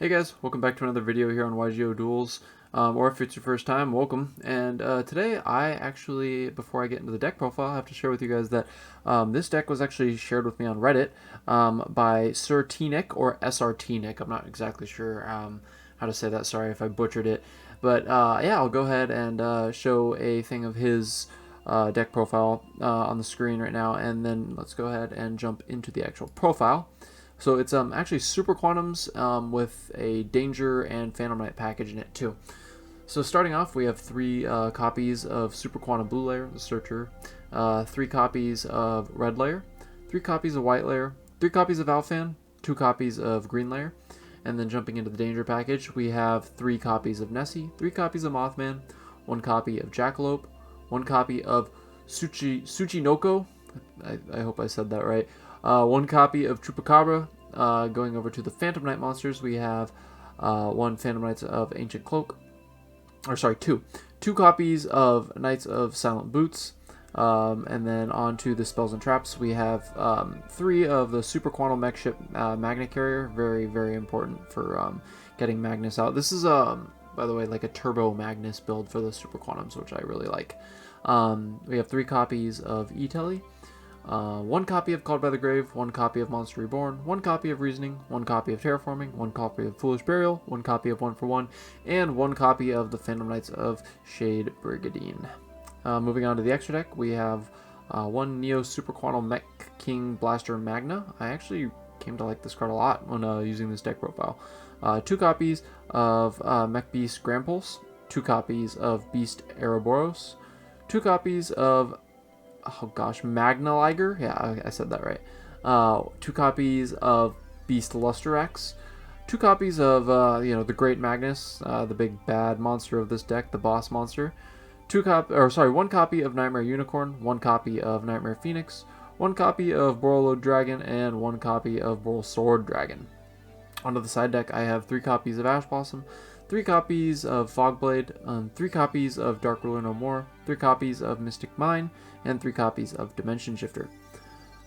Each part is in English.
Hey guys, welcome back to another video here on YGO Duels, or if it's your first time, welcome. And today I actually, before I get into the deck profile, I have to share with you guys that this deck was actually shared with me on Reddit by SrTNick or SrTNick. I'm not exactly sure how to say that, sorry if I butchered it. But yeah, I'll go ahead and show a thing of his deck profile on the screen right now, and then let's go ahead and jump into the actual profile. So it's actually Super Quantums with a Danger and Phantom Knight package in it too. So starting off, we have 3 copies of Super Quantum Blue Layer, the Searcher, 3 copies of Red Layer, 3 copies of White Layer, 3 copies of Alphan, 2 copies of Green Layer, and then jumping into the Danger package, we have 3 copies of Nessie, 3 copies of Mothman, 1 copy of Jackalope, 1 copy of Tsuchinoko, I hope I said that right, 1 copy of Chupacabra. Going over to the Phantom Knight monsters, we have 1 Phantom Knights of Ancient Cloak, or sorry, 2 copies of Knights of Silent Boots, and then on to the Spells and Traps, we have 3 of the Super Quantum Mech Ship Magnet Carrier, very important for getting Magnus out. This is, by the way, like a Turbo Magnus build for the Super Quantums, which I really like. We have 3 copies of E-Telly, 1 copy of Called by the Grave, 1 copy of Monster Reborn, 1 copy of Reasoning, 1 copy of Terraforming, 1 copy of Foolish Burial, 1 copy of 1 for 1, and 1 copy of the Phantom Knights of Shade Brigandine. Moving on to the extra deck, we have 1 Neo Super Quantum Mech King Blaster Magna. I actually came to like this card a lot when using this deck profile. 2 copies of Mech Beast Grampulse, 2 copies of Beast Ouroboros, 2 copies of Magna Liger. Yeah, I said that right. 2 copies of Beast Lustrax, 2 copies of the Great Magnus, the big bad monster of this deck, the boss monster. 1 copy of Nightmare Unicorn, 1 copy of Nightmare Phoenix, 1 copy of Borreload Dragon, and 1 copy of Boral Sword Dragon. Onto the side deck, I have 3 copies of Ash Blossom, 3 copies of Fogblade, 3 copies of Dark Ruler No More, 3 copies of Mystic Mine, and 3 copies of Dimension Shifter.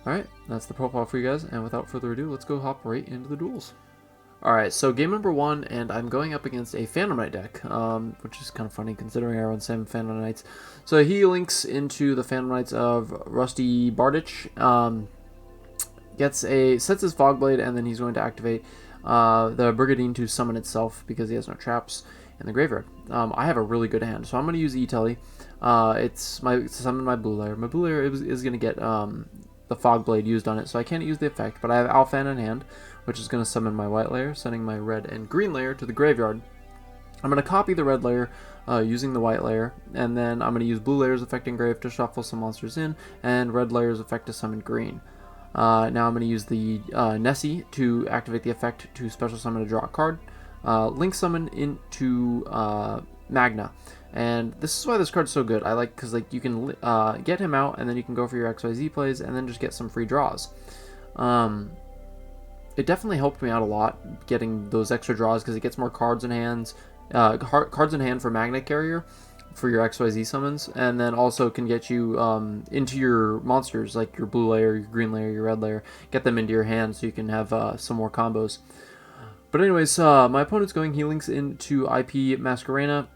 Alright, that's the profile for you guys, and without further ado, let's go hop right into the duels. Alright, so game number 1, and I'm going up against a Phantom Knight deck, which is kind of funny considering I run 7 Phantom Knights. So he links into the Phantom Knights of Rusty Bardich, sets his Fogblade, and then he's going to activate the Brigandine to summon itself because he has no traps in the graveyard. I have a really good hand, so I'm going to use E-Telly. It's to summon my Blue Layer. My Blue Layer is going to get the Fogblade used on it, so I can't use the effect, but I have Alphan in hand, which is going to summon my White Layer, sending my Red and Green Layer to the graveyard. I'm going to copy the Red Layer using the White Layer, and then I'm going to use Blue Layer's effect engrave to shuffle some monsters in, and Red Layer's effect to summon Green. Now I'm going to use the Nessie to activate the effect to special summon to draw a card. Link summon into Magna. And this is why this card's so good. I like because you can get him out, and then you can go for your XYZ plays, and then just get some free draws. It definitely helped me out a lot getting those extra draws because it gets more cards in hands, cards in hand for Magnet Carrier for your XYZ summons, and then also can get you into your monsters like your Blue Layer, your Green Layer, your Red Layer, get them into your hand so you can have some more combos. But anyways, my opponent's going, he links into IP Masquerena,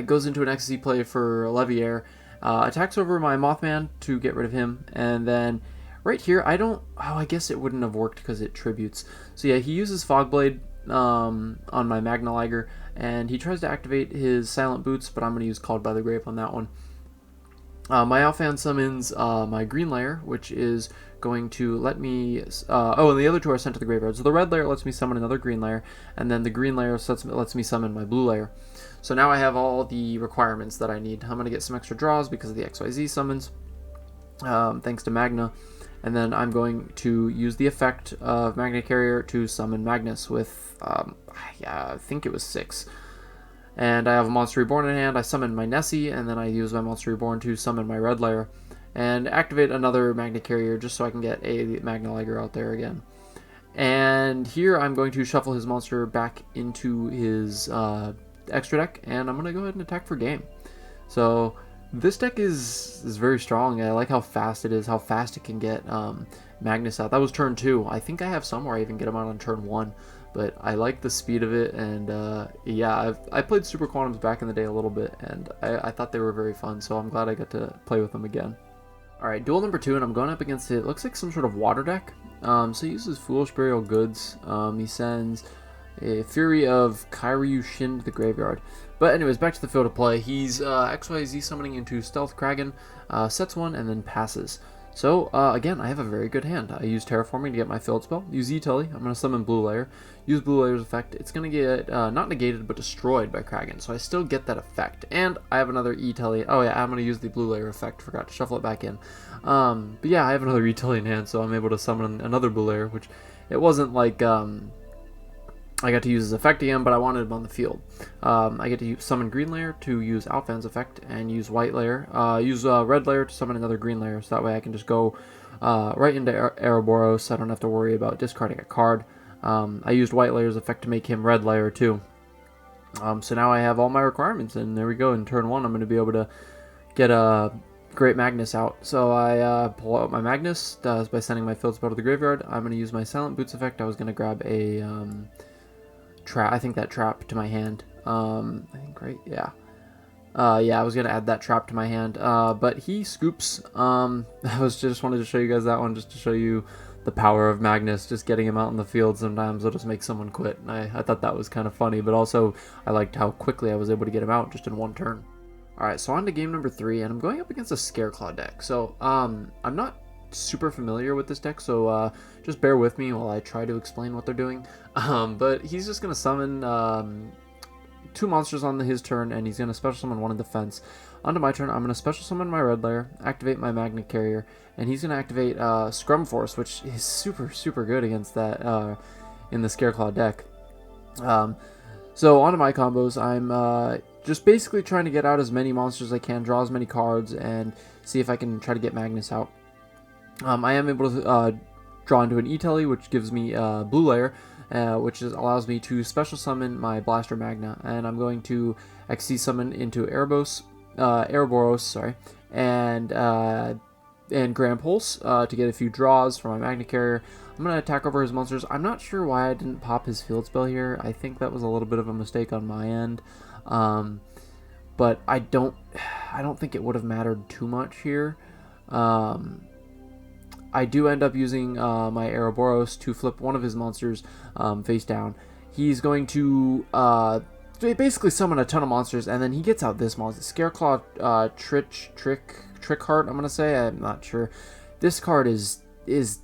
goes into an ecstasy play for Leviair, attacks over my Mothman to get rid of him, and then right here, I guess it wouldn't have worked because it tributes. So yeah, he uses Fogblade on my Magna Liger, and he tries to activate his Silent Boots, but I'm going to use Called by the Grave on that one. My Alphan summons my Green Layer, which is going to let me... and the other 2 are sent to the graveyard. So the Red Layer lets me summon another Green Layer, and then the Green Layer lets me summon my Blue Layer. So now I have all the requirements that I need. I'm going to get some extra draws because of the XYZ summons, thanks to Magna. And then I'm going to use the effect of Magnet Carrier to summon Magnus with, I think it was 6. And I have a Monster Reborn in hand. I summon my Nessie, and then I use my Monster Reborn to summon my Red Layer. And activate another Magnet Carrier just so I can get a Magna Liger out there again. And here I'm going to shuffle his monster back into his extra deck, and I'm going to go ahead and attack for game. So this deck is very strong. I like how fast it is, how fast it can get Magnus out. That was turn 2. I think I have some where I even get him out on turn 1. but I like the speed of it, and yeah, I played Super Quantums back in the day a little bit, and I thought they were very fun, so I'm glad I got to play with them again. Alright, duel number 2, and I'm going up against it looks like some sort of water deck. So he uses Foolish Burial Goods. He sends a Fury of Kairyu Shin to the graveyard. But anyways, back to the field of play. He's XYZ summoning into Stealth Kraken, sets one, and then passes. So, again, I have a very good hand. I use Terraforming to get my field spell. Use E-Telly. I'm going to summon Blue Layer. Use Blue Layer's effect. It's going to get, not negated, but destroyed by Kraken. So I still get that effect. And I have another E-Telly. Oh, yeah, I'm going to use the Blue Layer effect. Forgot to shuffle it back in. But yeah, I have another E-Telly in hand, so I'm able to summon another Blue Layer, which it wasn't like, I got to use his effect again, but I wanted him on the field. I get to summon Green Layer to use Alphan's effect, and use White Layer. Use Red Layer to summon another Green Layer, so that way I can just go right into Ouroboros. I don't have to worry about discarding a card. I used White Layer's effect to make him Red Layer too. So now I have all my requirements, and there we go. In turn 1, I'm going to be able to get a Great Magnus out. So I pull out my Magnus by sending my field spell to the graveyard. I'm going to use my Silent Boots effect. I was going to grab a I think that trap to my hand. I think, right? Yeah. Yeah, I was gonna add that trap to my hand. But he scoops. I just wanted to show you guys that one, just to show you the power of Magnus. Just getting him out in the field sometimes will just make someone quit. And I thought that was kind of funny, but also I liked how quickly I was able to get him out just in one turn. Alright, so on to game number 3, and I'm going up against a Scareclaw deck. So, I'm not super familiar with this deck, so just bear with me while I try to explain what they're doing. But he's just going to summon 2 monsters on his turn, and he's going to special summon 1 in defense. Onto my turn, I'm going to special summon my Red Layer, activate my Magnet Carrier, and he's going to activate Scrum Force, which is super good against that in the Scareclaw deck. So onto my combos, I'm just basically trying to get out as many monsters as I can, draw as many cards, and see if I can try to get Magnus out. I am able to draw into an E-Telly, which gives me Blue Layer, which allows me to special summon my Blaster Magna, and I'm going to XC summon into Ouroboros, sorry, and Grand Pulse to get a few draws for my Magna Carrier. I'm going to attack over his monsters. I'm not sure why I didn't pop his field spell here. I think that was a little bit of a mistake on my end, but I don't think it would have mattered too much here. I do end up using my Ouroboros to flip one of his monsters face down. He's going to basically summon a ton of monsters, and then he gets out this monster, Scareclaw Trick Heart. I'm gonna say, I'm not sure. This card is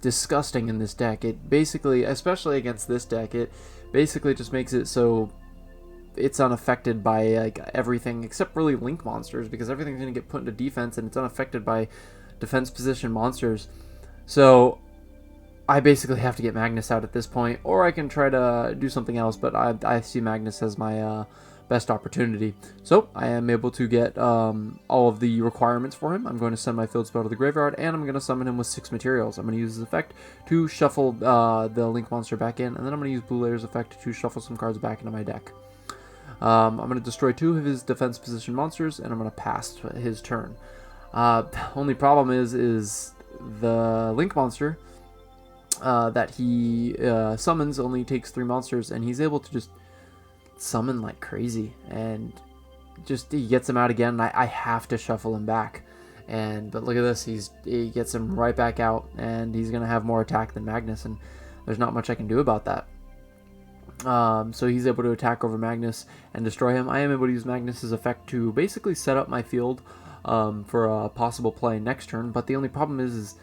disgusting in this deck. It basically, especially against this deck, it basically just makes it so it's unaffected by like everything except really link monsters, because everything's gonna get put into defense, and it's unaffected by defense position monsters. So I basically have to get Magnus out at this point, or I can try to do something else, but I see Magnus as my best opportunity. So I am able to get all of the requirements for him. I'm going to send my field spell to the graveyard, and I'm going to summon him with 6 materials. I'm going to use his effect to shuffle the link monster back in, and then I'm going to use Blue Layer's effect to shuffle some cards back into my deck. I'm going to destroy 2 of his defense position monsters, and I'm going to pass his turn. Only problem is the link monster that he summons only takes 3 monsters, and he's able to just summon like crazy, and just he gets him out again, and I have to shuffle him back. But look at this, he gets him right back out, and he's gonna have more attack than Magnus, and there's not much I can do about that. So he's able to attack over Magnus and destroy him. I am able to use Magnus's effect to basically set up my field for a possible play next turn, but the only problem is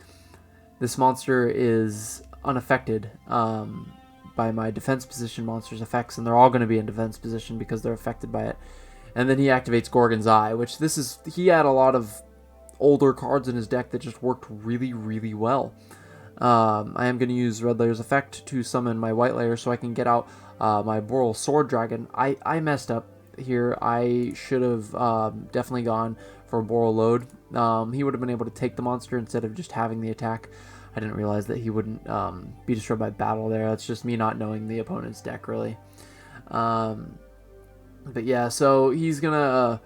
this monster is unaffected by my defense position monster's effects, and they're all going to be in defense position because they're affected by it. And then he activates Gorgon's Eye, which he had a lot of older cards in his deck that just worked really well. I am going to use Red Layer's effect to summon my White Layer so I can get out my Boral Sword Dragon. I messed up here. I should have definitely gone for a Boral Load. He would have been able to take the monster instead of just having the attack. I didn't realize that he wouldn't be destroyed by battle there. That's just me not knowing the opponent's deck, really. But yeah, so he's going to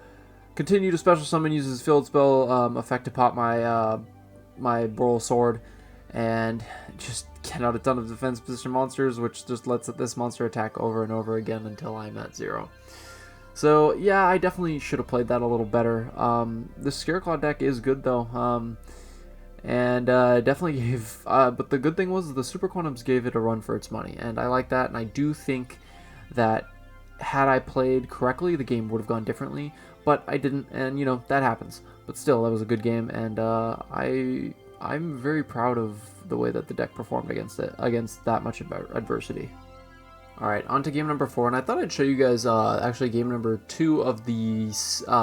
continue to special summon, use his field spell effect to pop my my Boral Sword, and just get out a ton of defense position monsters, which just lets this monster attack over and over again until I'm at 0. So yeah, I definitely should have played that a little better. The Scareclaw deck is good though, and definitely gave. But the good thing was the Super Quantums gave it a run for its money, and I like that. And I do think that had I played correctly, the game would have gone differently. But I didn't, and you know that happens. But still, that was a good game, and I'm very proud of the way that the deck performed against that much adversity. Alright, on to game number 4, and I thought I'd show you guys actually game number 2 of the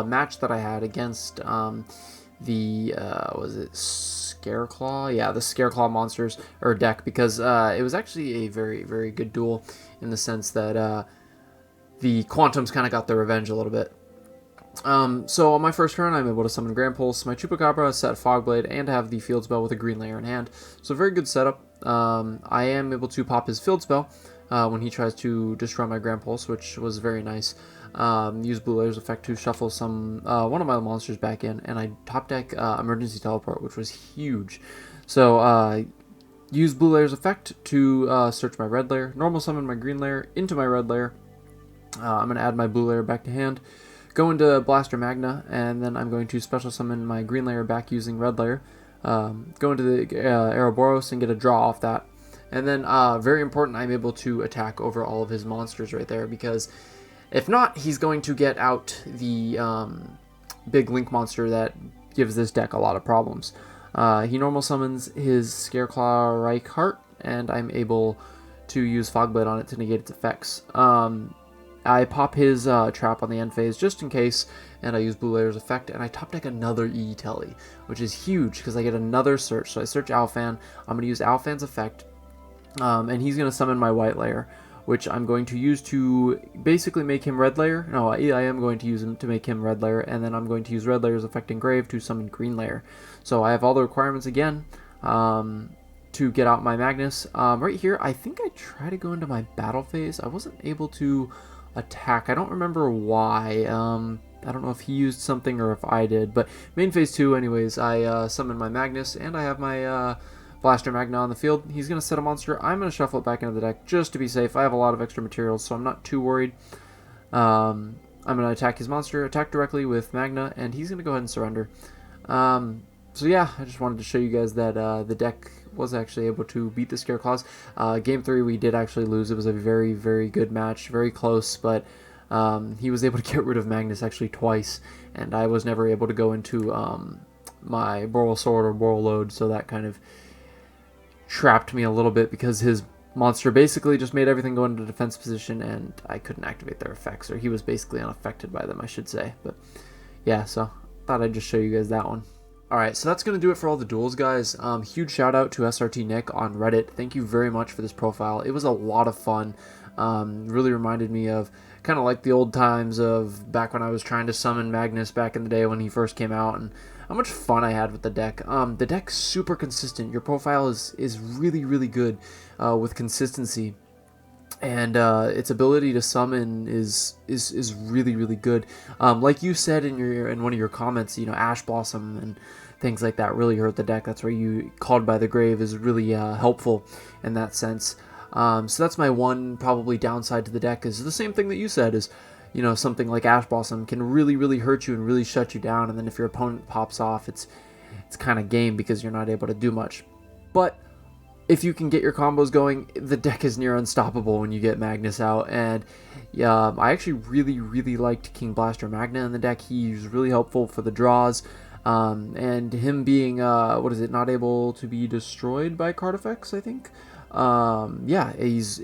match that I had against the, was it Scareclaw? Yeah, the Scareclaw monsters, or deck, because it was actually a very, very good duel in the sense that the Quantums kind of got their revenge a little bit. So on my first turn, I'm able to summon Grand Pulse, my Chupacabra, set Fogblade, and have the Field Spell with a green layer in hand. So very good setup. I am able to pop his Field Spell when he tries to destroy my Grand Pulse, which was very nice. Use Blue Layer's effect to shuffle one of my monsters back in, and I top deck Emergency Teleport, which was huge. So use Blue Layer's effect to search my red layer, normal summon my green layer into my red layer. I'm going to add my blue layer back to hand. Go into Blaster Magna, and then I'm going to special summon my green layer back using red layer. Go into the Ouroboros and get a draw off that. And then, very important, I'm able to attack over all of his monsters right there, because if not, he's going to get out the big Link monster that gives this deck a lot of problems. He normal summons his Scareclaw Reichheart, and I'm able to use Fogblade on it to negate its effects. I pop his trap on the end phase just in case, and I use Blue Layer's effect, and I top deck another E-Telly, which is huge because I get another search. So I search Alfan, I'm going to use Alfan's effect, and he's going to summon my white layer, which I'm going to use to basically make him red layer. No, I am going to use him to make him red layer, and then I'm going to use red layer's effect Engrave to summon green layer. So I have all the requirements again to get out my Magnus. Right here, I think I tried to go into my battle phase. I wasn't able to attack. I don't remember why. I don't know if he used something or if I did, but main phase 2 anyways, I summon my Magnus, and I have my Blaster Magna on the field. He's going to set a monster. I'm going to shuffle it back into the deck just to be safe. I have a lot of extra materials, so I'm not too worried. I'm going to attack his monster, attack directly with Magna, and he's going to go ahead and surrender. So yeah, I just wanted to show you guys that the deck was actually able to beat the Scareclaws. Game 3 we did actually lose. It was a very, very good match, very close, but he was able to get rid of Magnus actually twice, and I was never able to go into my Boral Sword or Boral Load, so that kind of trapped me a little bit because his monster basically just made everything go into defense position, and I couldn't activate their effects, or he was basically unaffected by them, I should say. But yeah, so thought I'd just show you guys that one. Alright, so that's going to do it for all the duels, guys. Huge shout out to SrTNick on Reddit. Thank you very much for this profile. It was a lot of fun. Really reminded me of kind of like the old times of back when I was trying to summon Magnus back in the day when he first came out, and how much fun I had with the deck. The deck's super consistent. Your profile is really, really good with consistency. And its ability to summon is really, really good. Like you said in one of your comments, you know, Ash Blossom and things like that really hurt the deck. That's where you Called by the Grave is really helpful in that sense. So that's my one probably downside to the deck, is the same thing that you said, is, you know, something like Ash Blossom can really, really hurt you and really shut you down, and then if your opponent pops off, it's kind of game because you're not able to do much. But if you can get your combos going, the deck is near unstoppable when you get Magnus out. And yeah, I actually really, really liked King Blaster Magna in the deck. He's really helpful for the draws. And him being, not able to be destroyed by card effects, I think. Yeah, he's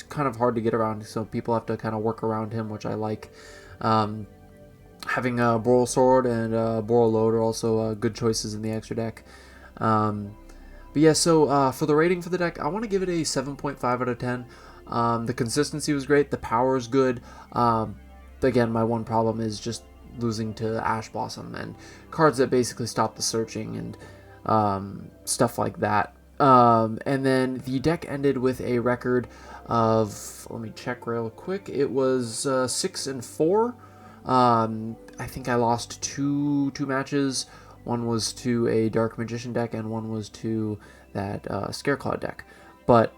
kind of hard to get around, so people have to kind of work around him, which I like. Having a Boral Sword and Boral Load are also good choices in the extra deck. But yeah, so for the rating for the deck, I want to give it a 7.5 out of 10. The consistency was great. The power is good. Again, my one problem is just losing to Ash Blossom and cards that basically stop the searching and stuff like that. And then the deck ended with a record of, let me check real quick, it was 6-4. I think I lost two matches. One was to a Dark Magician deck, and one was to that Scareclaw deck. But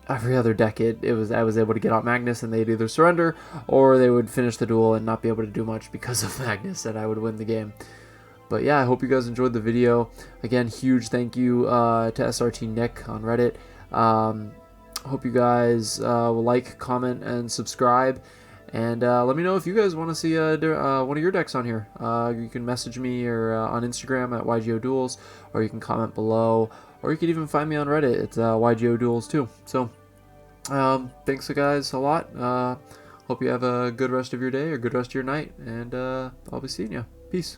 every other deck, I was able to get out Magnus, and they'd either surrender or they would finish the duel and not be able to do much because of Magnus, and I would win the game. But yeah, I hope you guys enjoyed the video. Again, huge thank you to SrTNick on Reddit. Hope you guys will like, comment, and subscribe. And let me know if you guys want to see one of your decks on here. You can message me or on Instagram at YGO Duels, or you can comment below, or you can even find me on Reddit. It's YGO Duels too. So thanks guys a lot. Hope you have a good rest of your day or good rest of your night, and I'll be seeing you. Peace.